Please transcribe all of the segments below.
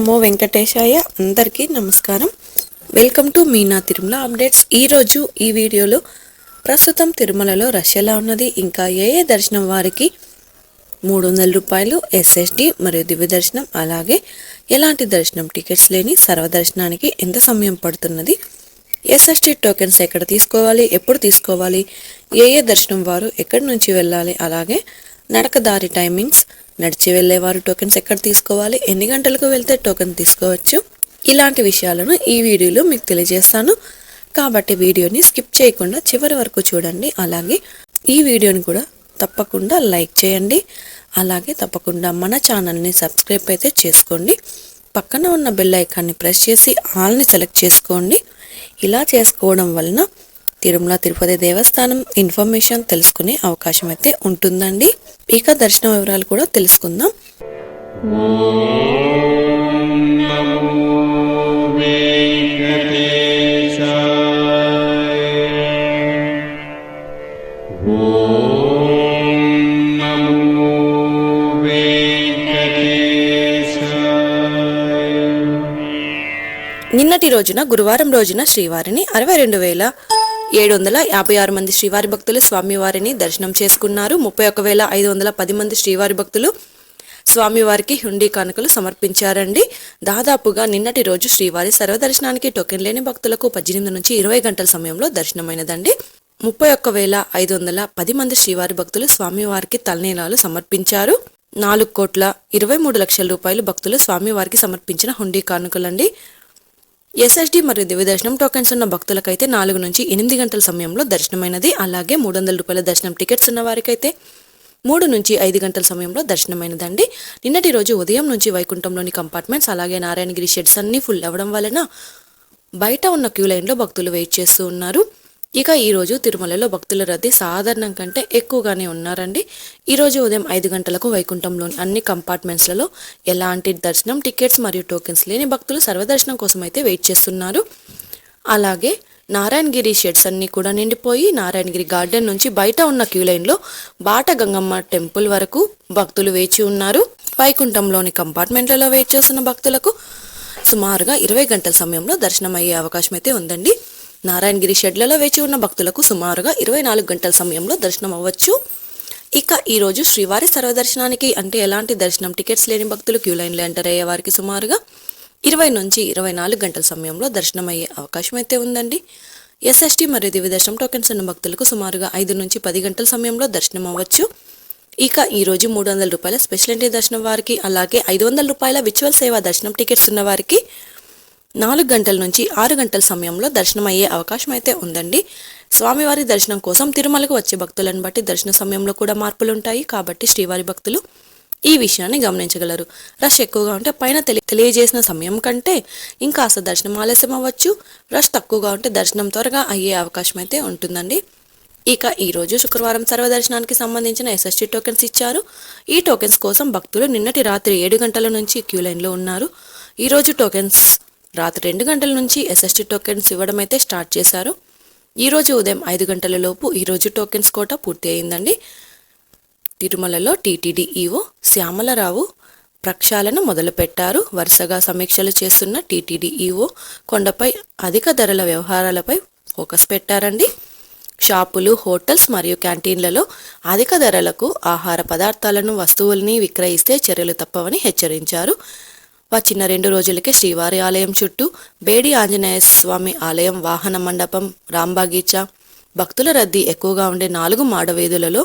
నమో వెంకటేశాయ. అందరికీ నమస్కారం. Welcome to Meena Tirumala updates. ఈరోజు ఈ వీడియోలో ప్రస్తుతం తిరుమలలో రష్ ఎలా ఉన్నది, ఇంకా ఏ దర్శనం వారికి 300 రూపాయలు ఎస్ఎస్డి మరియు దివ్య దర్శనం, అలాగే ఎలాంటి దర్శనం టికెట్స్ లేని సర్వదర్శనానికి ఎంత సమయం పడుతున్నది, ఎస్ఎస్డి టోకెన్స్ ఎక్కడ తీసుకోవాలి, ఎప్పుడు తీసుకోవాలి, ఏ దర్శనం వారు ఎక్కడి నుంచి వెళ్ళాలి, అలాగే నడకదారి టైమింగ్స్, నడిచి వెళ్ళేవారు టోకెన్స్ ఎక్కడ తీసుకోవాలి, ఎన్ని గంటలకు వెళ్తే టోకెన్ తీసుకోవచ్చు, ఇలాంటి విషయాలను ఈ వీడియోలో మీకు తెలియజేస్తాను. కాబట్టి వీడియోని స్కిప్ చేయకుండా చివరి వరకు చూడండి. అలాగే ఈ వీడియోని కూడా తప్పకుండా లైక్ చేయండి. అలాగే తప్పకుండా మన ఛానల్ని సబ్స్క్రైబ్ అయితే చేసుకోండి. పక్కన ఉన్న బెల్ ఐకాన్ని ప్రెస్ చేసి ఆల్ని సెలెక్ట్ చేసుకోండి. ఇలా చేసుకోవడం వలన తిరుమల తిరుపతి దేవస్థానం ఇన్ఫర్మేషన్ తెలుసుకునే అవకాశం అయితే ఉంటుందండి. ఇక దర్శన వివరాలు కూడా తెలుసుకుందాం. నిన్నటి రోజున గురువారం రోజున శ్రీవారిని 62,756 మంది శ్రీవారి భక్తులు స్వామివారిని దర్శనం చేసుకున్నారు. 31,510 మంది శ్రీవారి భక్తులు స్వామివారికి హుండీ కానుకలు సమర్పించారండి. దాదాపుగా నిన్నటి రోజు శ్రీవారి సర్వదర్శనానికి టోకెన్ లేని భక్తులకు 18 నుంచి 20 గంటల సమయంలో దర్శనమైనదండి. 31,510 మంది శ్రీవారి భక్తులు స్వామివారికి తలనీలాలు సమర్పించారు. 4,23,00,000 రూపాయలు భక్తులు స్వామివారికి సమర్పించిన హుండీ కానుకలండి. ఎస్ఎస్డి మరియు దివ్య దర్శనం టోకెన్స్ ఉన్న భక్తులకైతే 4 నుంచి 8 గంటల సమయంలో దర్శనమైనది. అలాగే 300 రూపాయల దర్శనం టికెట్స్ ఉన్న వారికైతే 3 నుంచి 5 గంటల సమయంలో దర్శనమైనదండి. నిన్నటి రోజు ఉదయం నుంచి వైకుంఠంలోని కంపార్ట్మెంట్స్ అలాగే నారాయణగిరి షెడ్స్ అన్ని ఫుల్ అవ్వడం వలన బయట ఉన్న క్యూ లైన్లో భక్తులు వెయిట్ చేస్తూ ఉన్నారు. ఇక ఈరోజు తిరుమలలో భక్తుల రద్దీ సాధారణం కంటే ఎక్కువగానే ఉన్నారండి. ఈరోజు ఉదయం 5 గంటలకు వైకుంఠంలోని అన్ని కంపార్ట్మెంట్స్లలో ఎలాంటి దర్శనం టికెట్స్ మరియు టోకెన్స్ లేని భక్తులు సర్వదర్శనం కోసం అయితే వెయిట్ చేస్తున్నారు. అలాగే నారాయణగిరి షెడ్స్ అన్ని కూడా నిండిపోయి నారాయణగిరి గార్డెన్ నుంచి బయట ఉన్న క్యూ లైన్లో బాట గంగమ్మ టెంపుల్ వరకు భక్తులు వేచి ఉన్నారు. వైకుంఠంలోని కంపార్ట్మెంట్లలో వెయిట్ చేస్తున్న భక్తులకు సుమారుగా 20 గంటల సమయంలో దర్శనం అయ్యే అవకాశం అయితే ఉందండి. నారాయణగిరి షెడ్లలో వేచి ఉన్న భక్తులకు సుమారుగా 24 గంటల సమయంలో దర్శనం అవ్వచ్చు. ఇక ఈరోజు శ్రీవారి సర్వదర్శనానికి అంటే ఎలాంటి దర్శనం టికెట్స్ లేని భక్తులు క్యూ లైన్లో ఎంటర్ అయ్యే వారికి సుమారుగా 20 నుంచి 24 గంటల సమయంలో దర్శనం అయ్యే అవకాశం అయితే ఉందండి. ఎస్ఎస్టీ మరియు దివ్య దర్శనం టోకెన్స్ ఉన్న భక్తులకు సుమారుగా 5 నుంచి 10 గంటల సమయంలో దర్శనం అవ్వచ్చు. ఇక ఈరోజు 300 రూపాయల స్పెషల్ ఎంట్రీ దర్శనం వారికి అలాగే 500 రూపాయల విచువల్ సేవా దర్శనం టికెట్స్ ఉన్న వారికి 4 గంటల నుంచి 6 గంటల సమయంలో దర్శనం అయ్యే అవకాశం అయితే ఉందండి. స్వామివారి దర్శనం కోసం తిరుమలకు వచ్చే భక్తులను బట్టి దర్శన సమయంలో కూడా మార్పులు ఉంటాయి. కాబట్టి శ్రీవారి భక్తులు ఈ విషయాన్ని గమనించగలరు. రష్ ఎక్కువగా ఉంటే పైన తెలియజేసిన సమయం కంటే ఇంకాస్త దర్శనం ఆలస్యం అవ్వచ్చు. రష్ తక్కువగా ఉంటే దర్శనం త్వరగా అయ్యే అవకాశం అయితే ఉంటుందండి. ఇక ఈరోజు శుక్రవారం సర్వదర్శనానికి సంబంధించిన ఎస్ఎస్టీ టోకెన్స్ ఇచ్చారు. ఈ టోకెన్స్ కోసం భక్తులు నిన్నటి రాత్రి 7 గంటల నుంచి క్యూ లైన్లో ఉన్నారు. ఈరోజు టోకెన్స్ రాత్రి 2 గంటల నుంచి ఎస్ఎస్టీ టోకెన్స్ ఇవ్వడం అయితే స్టార్ట్ చేశారు. ఈరోజు ఉదయం 5 గంటల లోపు ఈరోజు టోకెన్స్ కోట పూర్తి అయిందండి. తిరుమలలో టీటీడీ ఈవో శ్యామలరావు ప్రక్షాళన మొదలుపెట్టారు. వరుసగా సమీక్షలు చేస్తున్న టీటీడీ ఈవో కొండపై అధిక ధరల వ్యవహారాలపై ఫోకస్ పెట్టారండి. షాపులు, హోటల్స్ మరియు క్యాంటీన్లలో అధిక ధరలకు ఆహార పదార్థాలను వస్తువుల్ని విక్రయిస్తే చర్యలు తప్పవని హెచ్చరించారు. వచ్చిన 2 రోజులకే శ్రీవారి ఆలయం చుట్టూ బేడి ఆంజనేయ స్వామి ఆలయం, వాహన మండపం, రాంబాగీచా భక్తుల రద్దీ ఎక్కువగా ఉండే 4 మాడవీధులలో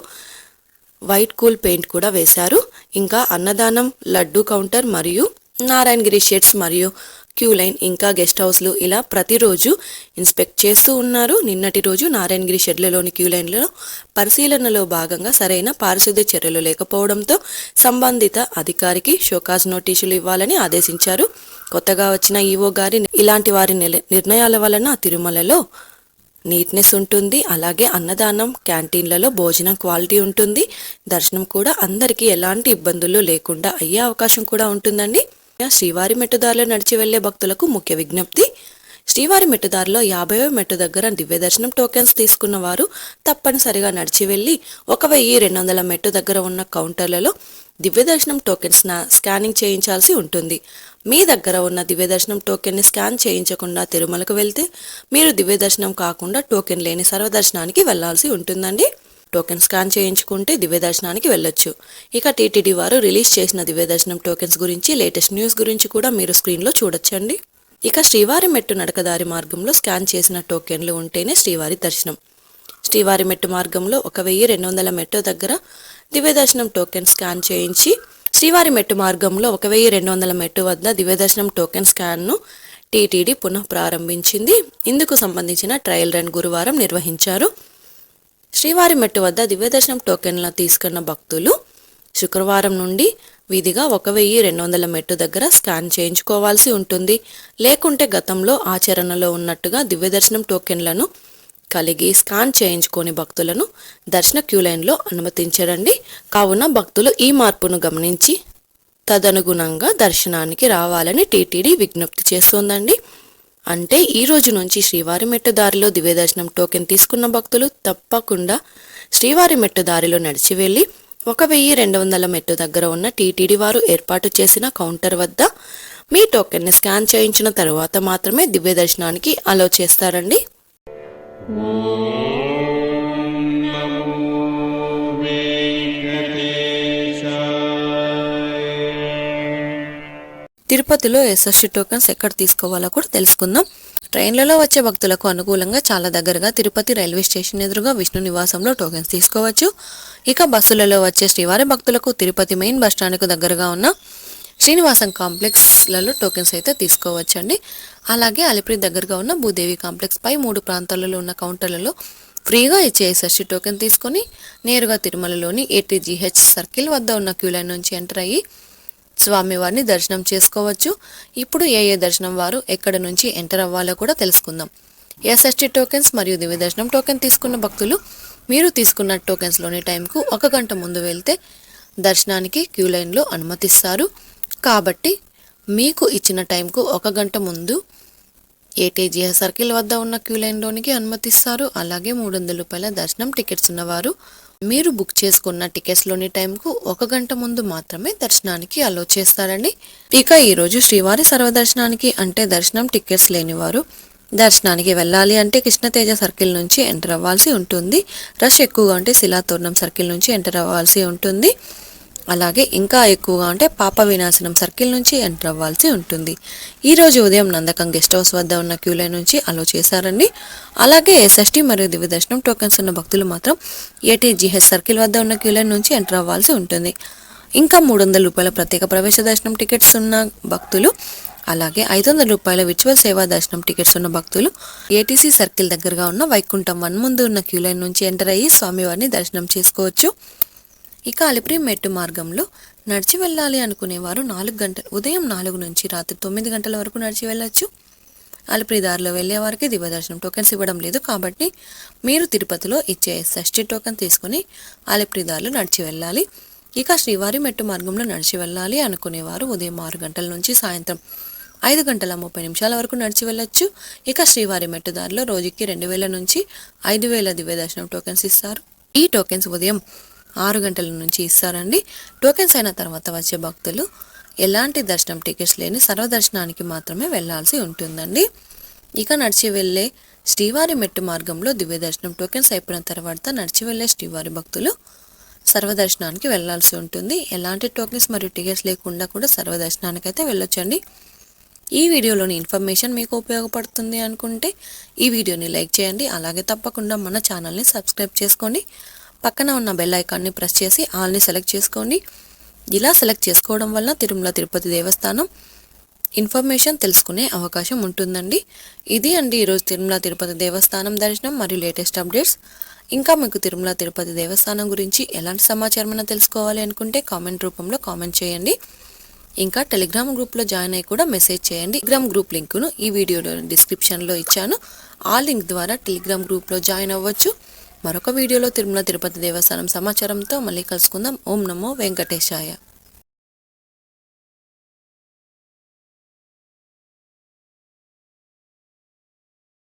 వైట్ కూల్ పెయింట్ కూడా వేశారు. ఇంకా అన్నదానం, లడ్డు కౌంటర్ మరియు నారాయణగిరి షెడ్స్ మరియు క్యూ లైన్ ఇంకా గెస్ట్ హౌస్లు ఇలా ప్రతిరోజు ఇన్స్పెక్ట్ చేస్తూ ఉన్నారు. నిన్నటి రోజు నారాయణగిరి షెడ్లలోని క్యూ లైన్లలో పరిశీలనలో భాగంగా సరైన పారిశుద్ధ్య చర్యలు లేకపోవడంతో సంబంధిత అధికారికి షోకాజ్ నోటీసులు ఇవ్వాలని ఆదేశించారు. కొత్తగా వచ్చిన ఈవో గారి ఇలాంటి వారి నిర్ణయాల వలన తిరుమలలో నీట్నెస్ ఉంటుంది. అలాగే అన్నదానం, క్యాంటీన్లలో భోజనం క్వాలిటీ ఉంటుంది. దర్శనం కూడా అందరికీ ఎలాంటి ఇబ్బందులు లేకుండా అయ్యే అవకాశం కూడా ఉంటుందండి. శ్రీవారి మెట్టుదారిలో నడిచి వెళ్లే భక్తులకు ముఖ్య విజ్ఞప్తి. శ్రీవారి మెట్టుదారిలో 50వ మెట్టు దగ్గర దివ్య దర్శనం టోకెన్స్ తీసుకున్న వారు తప్పనిసరిగా నడిచి వెళ్లి 1200 మెట్టు దగ్గర ఉన్న కౌంటర్లలో దివ్య దర్శనం టోకెన్స్ స్కానింగ్ చేయించాల్సి ఉంటుంది. మీ దగ్గర ఉన్న దివ్య దర్శనం టోకెన్ని స్కాన్ చేయించకుండా తిరుమలకు వెళ్తే మీరు దివ్య దర్శనం కాకుండా టోకెన్ లేని సర్వదర్శనానికి వెళ్లాల్సి ఉంటుందండి. టోకెన్ స్కాన్ చేయించుకుంటే దివ్య దర్శనానికి వెళ్ళొచ్చు. ఇక టీటీడీ వారు రిలీజ్ చేసిన దివ్య దర్శనం టోకెన్స్ గురించి లేటెస్ట్ న్యూస్ గురించి కూడా మీరు స్క్రీన్లో చూడొచ్చండి. ఇక శ్రీవారి మెట్టు నడకదారి మార్గంలో స్కాన్ చేసిన టోకెన్లు ఉంటేనే శ్రీవారి దర్శనం. శ్రీవారి మెట్టు మార్గంలో 1200 మెట్టు దగ్గర దివ్య దర్శనం టోకెన్ స్కాన్ చేయించి శ్రీవారి మెట్టు మార్గంలో 1200 మెట్టు వద్ద దివ్య దర్శనం టోకెన్ స్కాన్ను టీటీడీ పునః ప్రారంభించింది. ఇందుకు సంబంధించిన ట్రయల్ రన్ గురువారం నిర్వహించారు. శ్రీవారి మెట్టు వద్ద దివ్య దర్శనం టోకెన్లను తీసుకున్న భక్తులు శుక్రవారం నుండి విధిగా 1200 మెట్టు దగ్గర స్కాన్ చేయించుకోవాల్సి ఉంటుంది. లేకుంటే గతంలో ఆచరణలో ఉన్నట్టుగా దివ్య దర్శనం టోకెన్లను కలిగి స్కాన్ చేయించుకోని భక్తులను దర్శన క్యూ లైన్లో అనుమతించరండి. కావున భక్తులు ఈ మార్పును గమనించి తదనుగుణంగా దర్శనానికి రావాలని టీటీడీ విజ్ఞప్తి చేస్తోందండి. అంటే ఈ రోజు నుంచి శ్రీవారి మెట్టు దారిలో దివ్య దర్శనం టోకెన్ తీసుకున్న భక్తులు తప్పకుండా శ్రీవారి మెట్టు దారిలో నడిచి వెళ్ళి 1200 మెట్టు దగ్గర ఉన్న టీటీడీ వారు ఏర్పాటు చేసిన కౌంటర్ వద్ద మీ టోకెన్ని స్కాన్ చేయించిన తరువాత మాత్రమే దివ్య దర్శనానికి అలౌ చేస్తారండి. తిరుపతిలో ఎస్ఎస్టీ టోకెన్స్ ఎక్కడ తీసుకోవాలో కూడా తెలుసుకుందాం. ట్రైన్లలో వచ్చే భక్తులకు అనుకూలంగా చాలా దగ్గరగా తిరుపతి రైల్వే స్టేషన్ ఎదురుగా విష్ణు నివాసంలో టోకెన్స్ తీసుకోవచ్చు. ఇక బస్సులలో వచ్చే శ్రీవారి భక్తులకు తిరుపతి మెయిన్ బస్టాండ్కు దగ్గరగా ఉన్న శ్రీనివాసం కాంప్లెక్స్లలో టోకెన్స్ అయితే తీసుకోవచ్చండి. అలాగే అలిపిరి దగ్గరగా ఉన్న భూదేవి కాంప్లెక్స్ పై 3 ప్రాంతాలలో ఉన్న కౌంటర్లలో ఫ్రీగా ఇచ్చే ఎస్ఎస్టీ టోకెన్ తీసుకొని నేరుగా తిరుమలలోని ATGH సర్కిల్ వద్ద ఉన్న క్యూ లైన్ నుంచి ఎంటర్ అయ్యి స్వామివారిని దర్శనం చేసుకోవచ్చు. ఇప్పుడు ఏ దర్శనం వారు ఎక్కడ నుంచి ఎంటర్ అవ్వాలో కూడా తెలుసుకుందాం. ఎస్ఎస్టీ టోకెన్స్ మరియు దివ్య దర్శనం టోకెన్ తీసుకున్న భక్తులు మీరు తీసుకున్న టోకెన్స్లోని టైంకు 1 గంట ముందు వెళ్తే దర్శనానికి క్యూ లైన్లో అనుమతిస్తారు. కాబట్టి మీకు ఇచ్చిన టైంకు 1 గంట ముందు ATGH సర్కిల్ వద్ద ఉన్న క్యూ లైన్లోనికి అనుమతిస్తారు. అలాగే 300 రూపాయల దర్శనం టికెట్స్ ఉన్నవారు మీరు బుక్ చేసుకున్న టికెట్స్లోని టైంకు 1 గంట ముందు మాత్రమే దర్శనానికి అలో చేస్తారండి. ఇక ఈరోజు శ్రీవారి సర్వదర్శనానికి అంటే దర్శనం టికెట్స్ లేనివారు దర్శనానికి వెళ్ళాలి అంటే కృష్ణతేజ సర్కిల్ నుంచి ఎంటర్ అవ్వాల్సి ఉంటుంది. రష్ ఎక్కువగా ఉంటే శిలాతోరణం సర్కిల్ నుంచి ఎంటర్ అవ్వాల్సి ఉంటుంది. అలాగే ఇంకా ఎక్కువగా ఉంటే పాప వినాశనం సర్కిల్ నుంచి ఎంటర్ అవ్వాల్సి ఉంటుంది. ఈరోజు ఉదయం నందకం గెస్ట్ హౌస్ వద్ద ఉన్న క్యూ లైన్ నుంచి అలో చేశారండి. అలాగే ఎస్ఎస్టీ మరియు దివ్య దర్శనం టోకెన్స్ ఉన్న భక్తులు మాత్రం ATGH సర్కిల్ వద్ద ఉన్న క్యూ లైన్ నుంచి ఎంటర్ అవ్వాల్సి ఉంటుంది. ఇంకా 300 రూపాయల ప్రత్యేక ప్రవేశ దర్శనం టికెట్స్ ఉన్న భక్తులు అలాగే 500 రూపాయల విర్చువల్ సేవా దర్శనం టికెట్స్ ఉన్న భక్తులు ATC సర్కిల్ దగ్గరగా ఉన్న వైకుంఠం 1 ముందు ఉన్న క్యూ లైన్ నుంచి ఎంటర్ అయ్యి స్వామివారిని దర్శనం చేసుకోవచ్చు. ఇక అలిపిరి మెట్టు మార్గంలో నడిచి వెళ్ళాలి అనుకునేవారు ఉదయం 4 నుంచి రాత్రి 9 గంటల వరకు నడిచి వెళ్ళొచ్చు. అలిపిరి దారిలో వెళ్లే వారికి దివ్య దర్శనం టోకెన్స్ ఇవ్వడం లేదు. కాబట్టి మీరు తిరుపతిలో ఇచ్చే ఎస్ఎస్టీ టోకెన్ తీసుకుని అలిపిరి దారిలో నడిచి వెళ్ళాలి. ఇక శ్రీవారి మెట్టు మార్గంలో నడిచి వెళ్ళాలి అనుకునేవారు ఉదయం 6 గంటల నుంచి సాయంత్రం 5:30 వరకు నడిచి వెళ్ళొచ్చు. ఇక శ్రీవారి మెట్టు దారిలో రోజుకి 2000 నుంచి 5000 దివ్య దర్శనం టోకెన్స్ ఇస్తారు. ఈ టోకెన్స్ ఉదయం 6 గంటల నుంచి ఇస్తారండి. టోకెన్స్ అయిన తర్వాత వచ్చే భక్తులు ఎలాంటి దర్శనం టికెట్స్ లేని సర్వదర్శనానికి మాత్రమే వెళ్లాల్సి ఉంటుందండి. ఇక నడిచి వెళ్ళే శ్రీవారి మెట్టు మార్గంలో దివ్య దర్శనం టోకెన్స్ అయిపోయిన తర్వాత నడిచి వెళ్ళే శ్రీవారి భక్తులు సర్వదర్శనానికి వెళ్లాల్సి ఉంటుంది. ఎలాంటి టోకెన్స్ మరియు టికెట్స్ లేకుండా కూడా సర్వదర్శనానికి అయితే వెళ్ళొచ్చండి. ఈ వీడియోలోని ఇన్ఫర్మేషన్ మీకు ఉపయోగపడుతుంది అనుకుంటే ఈ వీడియోని లైక్ చేయండి. అలాగే తప్పకుండా మన ఛానల్ని సబ్స్క్రైబ్ చేసుకోండి. పక్కన ఉన్న బెల్ ఐకాన్ని ప్రెస్ చేసి ఆల్ని సెలెక్ట్ చేసుకోండి. ఇలా సెలెక్ట్ చేసుకోవడం వల్ల తిరుమల తిరుపతి దేవస్థానం ఇన్ఫర్మేషన్ తెలుసుకునే అవకాశం ఉంటుందండి. ఇది అండి ఈరోజు తిరుమల తిరుపతి దేవస్థానం దర్శనం మరియు లేటెస్ట్ అప్డేట్స్. ఇంకా మీకు తిరుమల తిరుపతి దేవస్థానం గురించి ఎలాంటి సమాచారం తెలుసుకోవాలి అనుకుంటే కామెంట్ రూపంలో కామెంట్ చేయండి. ఇంకా టెలిగ్రామ్ గ్రూప్లో జాయిన్ అయ్యి కూడా మెసేజ్ చేయండి. టెలిగ్రామ్ గ్రూప్ లింకును ఈ వీడియోలో డిస్క్రిప్షన్లో ఇచ్చాను. ఆ లింక్ ద్వారా టెలిగ్రామ్ గ్రూప్లో జాయిన్ అవ్వచ్చు. మరొక వీడియోలో తిరుమల తిరుపతి దేవస్థానం సమాచారంతో మళ్ళీ కలుసుకుందాం. ఓం నమో వెంకటేశాయ.